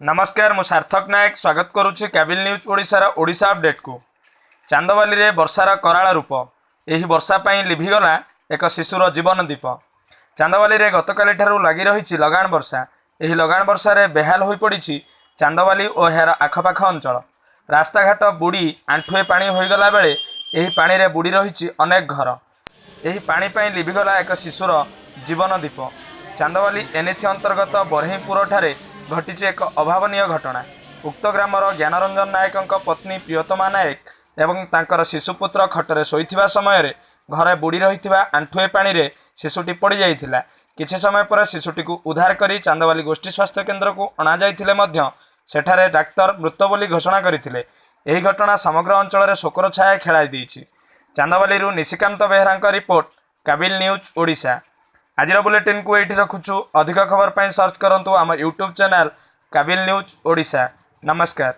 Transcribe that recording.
नमस्कार मु सार्थक नायक स्वागत करुच्ची कैबिल न्यूज ओडिशार ओडिशा अपडेट को। चांदवाली रे वर्षार कराल रूप यही वर्षा पाई लिभिगला एक शिशुर जीवन दीप। चांदवाली रे गतकाली ठारू लगी रही लगाण वर्षा। यही लगाण वर्षा रे बेहाल हो पड़ी चांदवाली और यार आखपाख अंचल। रास्ताघाट बुड़ी आंठुए पानी होगला बेले यही पानी रे बुड़ी रही अनेक घर। यही पानी पाई लिभिगला एक शिशुर जीवन दीप। चांदवाली एनएसी अंतर्गत बरहीपुर ठारे घटी एक अभावनीय घटना। उक्त ग्रामर ज्ञानरंजन नायक पत्नी प्रियतमा नायक एवं तांकर शिशुपुत्र खटरे शोइथिबा समय घरे बुड़ी रही आंठुए पानी रे शिशुटी पड़ जाइथिला। किछि समय पर शिशुटी को उद्धार करी चांदवाली गोष्ठी स्वास्थ्य केन्द्र को अणा जाइथिले मध्य सेठारे डाक्तर मृत बोली घोषणा करथिले। एही घटना समग्र अंचल रे शोकर छाया खेलाई देइछि। Chandbali Nishikant Behera report, cable news Odisha. आज बुलेटिन को ये रखुचु। अधिक खबर पाई सर्च करंतु आम यूट्यूब चैनल कैबिल न्यूज ओडिशा। नमस्कार।